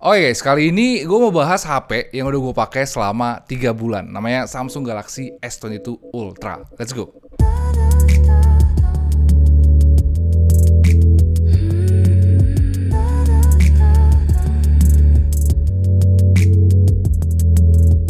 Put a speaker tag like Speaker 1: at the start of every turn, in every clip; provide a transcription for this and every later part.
Speaker 1: Oh guys, kali ini gue mau bahas HP yang udah gue pakai selama 3 bulan. Namanya Samsung Galaxy S22 Ultra. Let's go.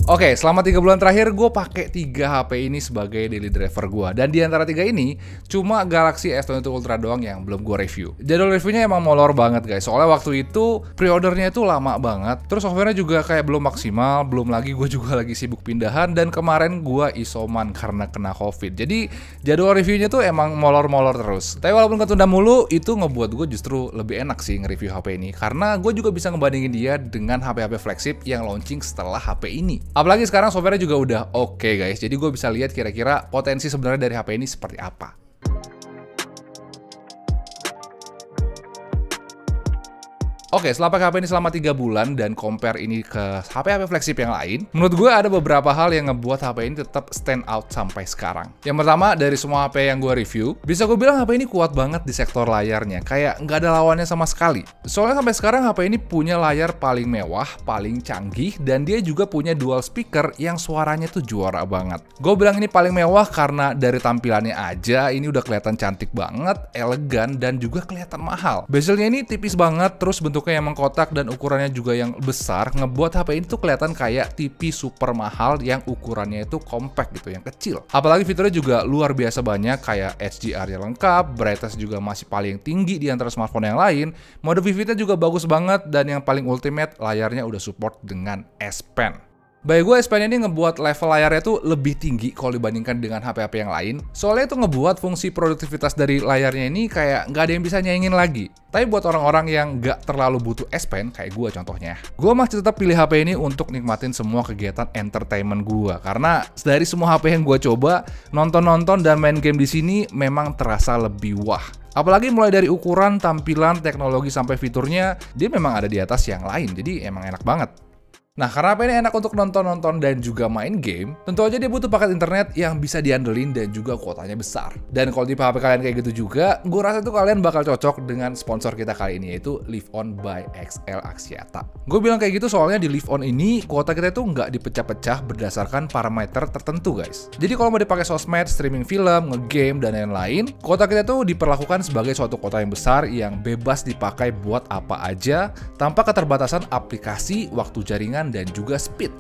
Speaker 1: Oke, selama 3 bulan terakhir gue pakai 3 HP ini sebagai daily driver gue. Dan di antara 3 ini, cuma Galaxy S22 Ultra doang yang belum gue review. Jadwal reviewnya emang molor banget guys. Soalnya waktu itu pre-ordernya itu lama banget. Terus softwarenya juga kayak belum maksimal. Belum lagi gue juga lagi sibuk pindahan. Dan kemarin gue isoman karena kena COVID. Jadi jadwal reviewnya tuh emang molor-molor terus. Tapi walaupun ketunda mulu, itu ngebuat gue justru lebih enak sih nge-review HP ini. Karena gue juga bisa ngebandingin dia dengan HP-HP flagship yang launching setelah HP ini. Apalagi sekarang softwarenya juga udah oke guys, jadi gue bisa lihat kira-kira potensi sebenarnya dari HP ini seperti apa. Oke, setelah pakai HP ini selama 3 bulan dan compare ini ke HP-HP flagship yang lain, menurut gue ada beberapa hal yang ngebuat HP ini tetap stand out sampai sekarang. Yang pertama, dari semua HP yang gue review, bisa gue bilang HP ini kuat banget di sektor layarnya, kayak nggak ada lawannya sama sekali. Soalnya sampai sekarang HP ini punya layar paling mewah, paling canggih, dan dia juga punya dual speaker yang suaranya tuh juara banget. Gue bilang ini paling mewah karena dari tampilannya aja, ini udah kelihatan cantik banget, elegan, dan juga kelihatan mahal. Bezelnya ini tipis banget, terus bentuknya yang mengkotak dan ukurannya juga yang besar, ngebuat HP ini tuh kelihatan kayak TV super mahal yang ukurannya itu compact gitu, yang kecil. Apalagi fiturnya juga luar biasa banyak, kayak HDR-nya lengkap, brightness juga masih paling tinggi di antara smartphone yang lain, mode vividnya juga bagus banget, dan yang paling ultimate, layarnya udah support dengan S Pen. Bagi gue, S Pen ini ngebuat level layarnya tuh lebih tinggi kalau dibandingkan dengan HP-HP yang lain. Soalnya itu ngebuat fungsi produktivitas dari layarnya ini kayak nggak ada yang bisa nyaingin lagi. Tapi buat orang-orang yang nggak terlalu butuh S Pen, kayak gue contohnya, gue masih tetap pilih HP ini untuk nikmatin semua kegiatan entertainment gue. Karena dari semua HP yang gue coba, nonton-nonton dan main game di sini memang terasa lebih wah. Apalagi mulai dari ukuran, tampilan, teknologi, sampai fiturnya, dia memang ada di atas yang lain. Jadi emang enak banget. Nah, karena HP ini enak untuk nonton-nonton dan juga main game, tentu aja dia butuh paket internet yang bisa diandelin dan juga kuotanya besar. Dan kalau tipe HP kalian kayak gitu juga, gue rasa tuh kalian bakal cocok dengan sponsor kita kali ini, yaitu LiveOn by XL Axiata. Gue bilang kayak gitu soalnya di LiveOn ini, kuota kita itu nggak dipecah-pecah berdasarkan parameter tertentu guys. Jadi kalau mau dipakai sosmed, streaming film, ngegame, dan lain-lain, kuota kita tuh diperlakukan sebagai suatu kuota yang besar yang bebas dipakai buat apa aja, tanpa keterbatasan aplikasi, waktu jaringan, dan juga speed.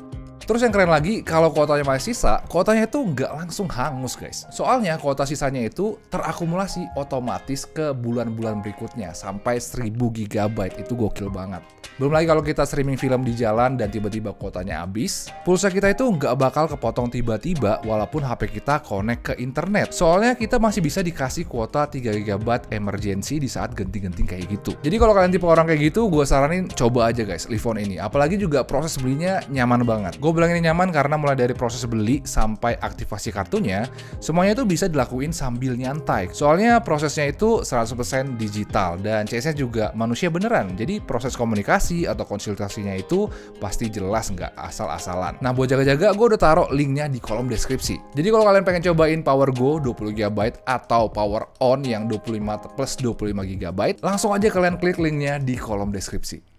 Speaker 1: Terus yang keren lagi, kalau kuotanya masih sisa, kuotanya itu nggak langsung hangus guys. Soalnya kuota sisanya itu terakumulasi otomatis ke bulan-bulan berikutnya sampai 1000 GB, itu gokil banget. Belum lagi kalau kita streaming film di jalan dan tiba-tiba kuotanya habis, pulsa kita itu nggak bakal kepotong tiba-tiba walaupun HP kita connect ke internet. Soalnya kita masih bisa dikasih kuota 3 GB emergency di saat genting-genting kayak gitu. Jadi kalau kalian tipe orang kayak gitu, gue saranin coba aja guys LiveOn ini. Apalagi juga proses belinya nyaman banget. Gue bilang ini nyaman karena mulai dari proses beli sampai aktivasi kartunya, semuanya itu bisa dilakuin sambil nyantai. Soalnya prosesnya itu 100% digital dan CS-nya juga manusia beneran. Jadi proses komunikasi atau konsultasinya itu pasti jelas, nggak asal-asalan. Nah, buat jaga-jaga, gue udah taruh linknya di kolom deskripsi. Jadi kalau kalian pengen cobain PowerGo 20 GB atau Power On yang 25 plus 25 GB, langsung aja kalian klik linknya di kolom deskripsi.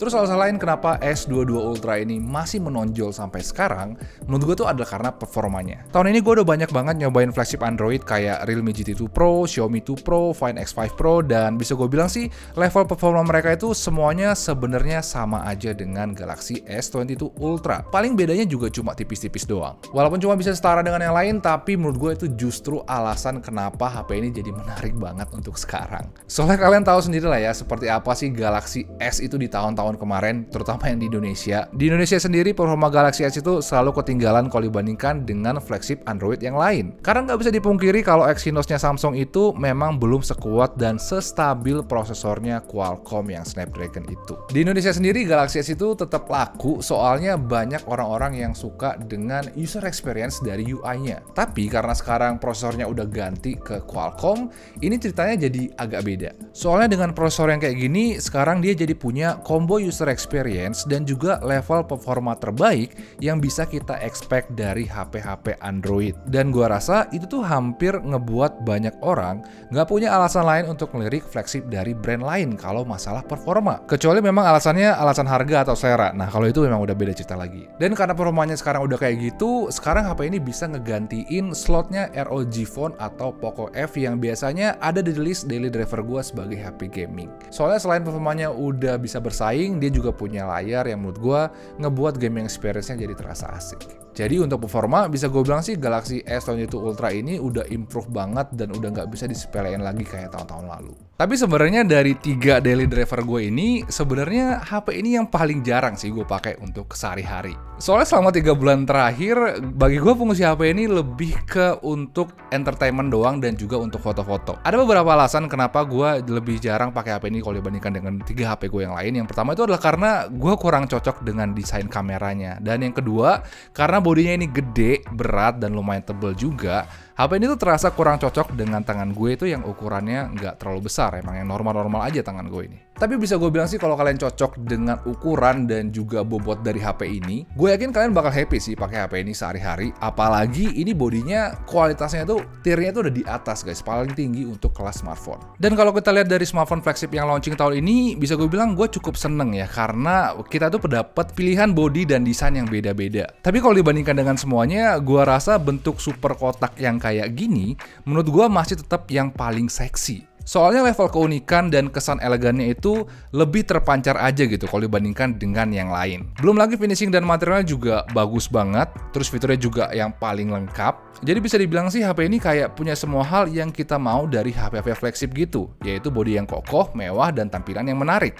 Speaker 1: Terus alasan lain kenapa S22 Ultra ini masih menonjol sampai sekarang, menurut gue tuh adalah karena performanya. Tahun ini gue udah banyak banget nyobain flagship Android kayak Realme GT2 Pro, Xiaomi 2 Pro, Find X5 Pro, dan bisa gue bilang sih level performa mereka itu semuanya sebenarnya sama aja dengan Galaxy S22 Ultra. Paling bedanya juga cuma tipis-tipis doang. Walaupun cuma bisa setara dengan yang lain, tapi menurut gue itu justru alasan kenapa HP ini jadi menarik banget untuk sekarang. Soalnya kalian tahu sendiri lah ya, seperti apa sih Galaxy S itu di tahun-tahun kemarin, terutama yang di Indonesia. Di Indonesia sendiri, performa Galaxy S itu selalu ketinggalan kalau dibandingkan dengan flagship Android yang lain. Karena nggak bisa dipungkiri kalau Exynos-nya Samsung itu memang belum sekuat dan sestabil prosesornya Qualcomm yang Snapdragon itu. Di Indonesia sendiri, Galaxy S itu tetap laku soalnya banyak orang-orang yang suka dengan user experience dari UI-nya. Tapi karena sekarang prosesornya udah ganti ke Qualcomm, ini ceritanya jadi agak beda. Soalnya dengan prosesor yang kayak gini, sekarang dia jadi punya combo user experience dan juga level performa terbaik yang bisa kita expect dari HP-HP Android. Dan gua rasa itu tuh hampir ngebuat banyak orang nggak punya alasan lain untuk ngelirik flagship dari brand lain kalau masalah performa. Kecuali memang alasannya alasan harga atau selera. Nah, kalau itu memang udah beda cerita lagi. Dan karena performanya sekarang udah kayak gitu, sekarang HP ini bisa ngegantiin slotnya ROG Phone atau Poco F yang biasanya ada di list daily driver gua sebagai HP gaming. Soalnya selain performanya udah bisa bersaing, dia juga punya layar yang menurut gua ngebuat gaming experience-nya jadi terasa asik. Jadi untuk performa bisa gue bilang sih Galaxy S22 Ultra ini udah improve banget dan udah nggak bisa disepelein lagi kayak tahun-tahun lalu. Tapi sebenarnya dari 3 daily driver gue ini, sebenarnya HP ini yang paling jarang sih gue pakai untuk sehari-hari. Soalnya selama 3 bulan terakhir, bagi gue fungsi HP ini lebih ke untuk entertainment doang dan juga untuk foto-foto. Ada beberapa alasan kenapa gue lebih jarang pakai HP ini kalau dibandingkan dengan 3 HP gue yang lain. Yang pertama itu adalah karena gue kurang cocok dengan desain kameranya. Dan yang kedua, karena bodinya ini gede, berat, dan lumayan tebel juga, HP ini tuh terasa kurang cocok dengan tangan gue itu yang ukurannya nggak terlalu besar, emang yang normal-normal aja tangan gue ini. Tapi bisa gue bilang sih kalau kalian cocok dengan ukuran dan juga bobot dari HP ini, gue yakin kalian bakal happy sih pakai HP ini sehari-hari. Apalagi ini bodinya kualitasnya tuh tiernya tuh udah di atas guys, paling tinggi untuk kelas smartphone. Dan kalau kita lihat dari smartphone flagship yang launching tahun ini, bisa gue bilang gue cukup seneng ya karena kita tuh dapat pilihan body dan desain yang beda-beda. Tapi kalau dibandingkan dengan semuanya, gue rasa bentuk super kotak yang kayak gini, menurut gue masih tetap yang paling seksi. Soalnya level keunikan dan kesan elegannya itu lebih terpancar aja gitu kalau dibandingkan dengan yang lain. Belum lagi finishing dan materialnya juga bagus banget, terus fiturnya juga yang paling lengkap. Jadi bisa dibilang sih HP ini kayak punya semua hal yang kita mau dari HP-HP flagship gitu, yaitu bodi yang kokoh, mewah, dan tampilan yang menarik.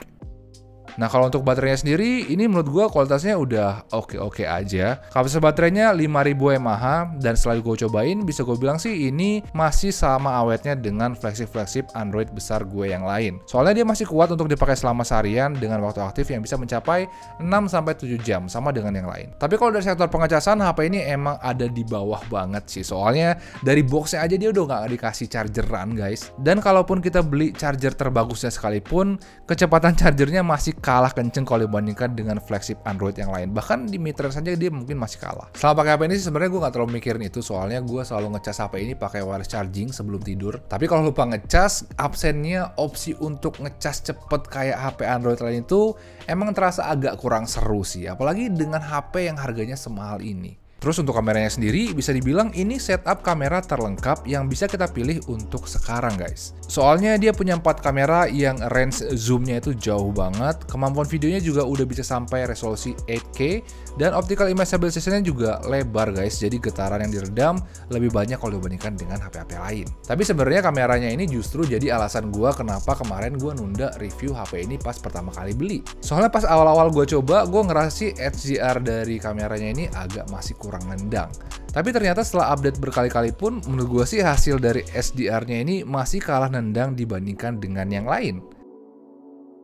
Speaker 1: Nah, kalau untuk baterainya sendiri, ini menurut gue kualitasnya udah oke-oke aja. Kapasitas baterainya 5000 mAh, dan setelah gue cobain, bisa gue bilang sih ini masih sama awetnya dengan flagship Android besar gue yang lain. Soalnya dia masih kuat untuk dipakai selama seharian dengan waktu aktif yang bisa mencapai 6-7 jam, sama dengan yang lain. Tapi kalau dari sektor pengecasan, HP ini emang ada di bawah banget sih. Soalnya dari boxnya aja dia udah nggak dikasih chargeran guys. Dan kalaupun kita beli charger terbagusnya sekalipun, kecepatan chargernya masih kalah kenceng kalau dibandingkan dengan flagship Android yang lain. Bahkan di mid-range saja dia mungkin masih kalah. Selama pakai HP ini sih sebenarnya gue nggak terlalu mikirin itu, soalnya gue selalu ngecas HP ini pakai wireless charging sebelum tidur. Tapi kalau lupa ngecas, absennya opsi untuk ngecas cepet kayak HP Android lain itu emang terasa agak kurang seru sih. Apalagi dengan HP yang harganya semahal ini. Terus untuk kameranya sendiri, bisa dibilang ini setup kamera terlengkap yang bisa kita pilih untuk sekarang guys. Soalnya dia punya 4 kamera yang range zoomnya itu jauh banget, kemampuan videonya juga udah bisa sampai resolusi 8K, dan optical image stabilization-nya juga lebar guys, jadi getaran yang diredam lebih banyak kalau dibandingkan dengan HP-HP lain. Tapi sebenarnya kameranya ini justru jadi alasan gua kenapa kemarin gua nunda review HP ini pas pertama kali beli. Soalnya pas awal-awal gua coba, gua ngerasa sih HDR dari kameranya ini agak masih kurang nendang. Tapi ternyata setelah update berkali-kali pun, menurut gue sih hasil dari SDR-nya ini masih kalah nendang dibandingkan dengan yang lain.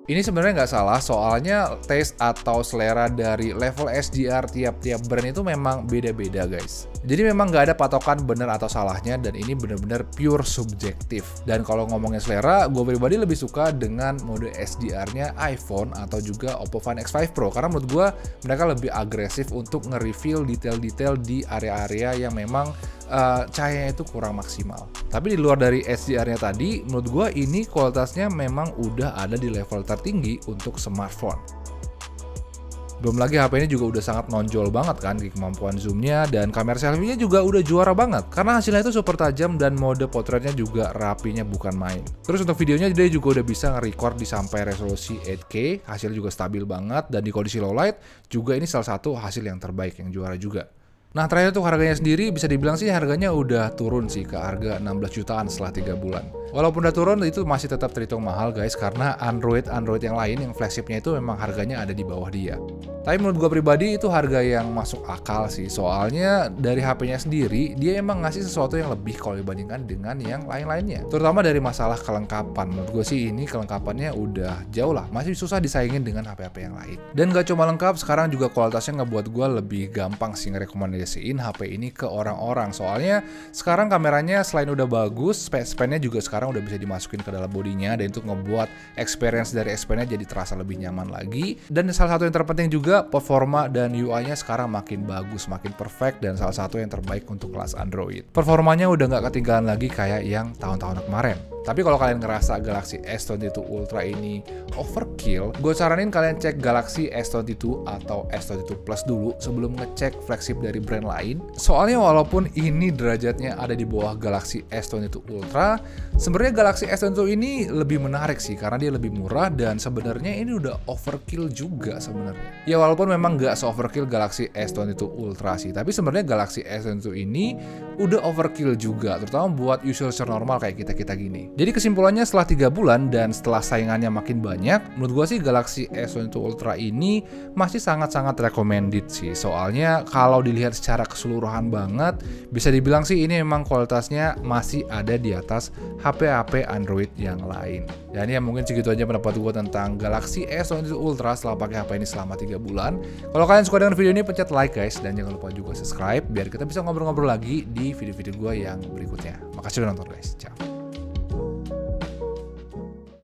Speaker 1: Ini sebenarnya nggak salah, soalnya taste atau selera dari level SDR tiap-tiap brand itu memang beda-beda guys. Jadi memang nggak ada patokan bener atau salahnya, dan ini bener-bener pure subjektif. Dan kalau ngomongin selera, gue pribadi lebih suka dengan mode SDR-nya iPhone atau juga Oppo Find X5 Pro, karena menurut gue mereka lebih agresif untuk nge-reveal detail-detail di area-area yang memang cahayanya itu kurang maksimal. Tapi di luar dari SDR-nya tadi, menurut gue ini kualitasnya memang udah ada di level tertinggi untuk smartphone. Belum lagi HP ini juga udah sangat nonjol banget kan di kemampuan zoomnya, dan kamera selfie-nya juga udah juara banget karena hasilnya itu super tajam dan mode potretnya juga rapinya bukan main. Terus untuk videonya dia juga udah bisa nge-record di sampai resolusi 8K, hasilnya juga stabil banget, dan di kondisi low light juga ini salah satu hasil yang terbaik yang juara juga. Nah, terakhir untuk harganya sendiri, bisa dibilang sih harganya udah turun sih ke harga 16 jutaan setelah 3 bulan. Walaupun udah turun, itu masih tetap terhitung mahal guys, karena Android yang lain yang flagshipnya itu memang harganya ada di bawah dia. Tapi menurut gue pribadi itu harga yang masuk akal sih, soalnya dari HP-nya sendiri, dia emang ngasih sesuatu yang lebih kalau dibandingkan dengan yang lain-lainnya. Terutama dari masalah kelengkapan, menurut gue sih ini kelengkapannya udah jauh lah, masih susah disaingin dengan HP-HP yang lain. Dan gak cuma lengkap, sekarang juga kualitasnya ngebuat gue lebih gampang sih ngerekomendasiin HP ini ke orang-orang. Soalnya sekarang kameranya selain udah bagus, span-nya juga sekarang sekarang udah bisa dimasukin ke dalam bodinya, dan itu ngebuat experience dari S Pen-nya jadi terasa lebih nyaman lagi. Dan salah satu yang terpenting juga, performa dan UI-nya sekarang makin bagus, makin perfect, dan salah satu yang terbaik untuk kelas Android. Performanya udah nggak ketinggalan lagi kayak yang tahun-tahun kemarin. Tapi kalau kalian ngerasa Galaxy S22 Ultra ini overkill, gue saranin kalian cek Galaxy S22 atau S22 Plus dulu sebelum ngecek flagship dari brand lain. Soalnya walaupun ini derajatnya ada di bawah Galaxy S22 Ultra, sebenarnya Galaxy S22 ini lebih menarik sih karena dia lebih murah, dan sebenarnya ini udah overkill juga sebenarnya. Ya walaupun memang nggak se-overkill Galaxy S22 Ultra sih, tapi sebenarnya Galaxy S22 ini udah overkill juga, terutama buat user normal kayak kita-kita gini. Jadi kesimpulannya, setelah 3 bulan dan setelah saingannya makin banyak, menurut gue sih Galaxy S22 Ultra ini masih sangat-sangat recommended sih. Soalnya kalau dilihat secara keseluruhan banget, bisa dibilang sih ini memang kualitasnya masih ada di atas HP-HP Android yang lain. Dan ya mungkin segitu aja pendapat gue tentang Galaxy S22 Ultra setelah pakai HP ini selama 3 bulan. Kalau kalian suka dengan video ini, pencet like guys, dan jangan lupa juga subscribe biar kita bisa ngobrol-ngobrol lagi di video-video gue yang berikutnya. Makasih udah nonton guys, ciao.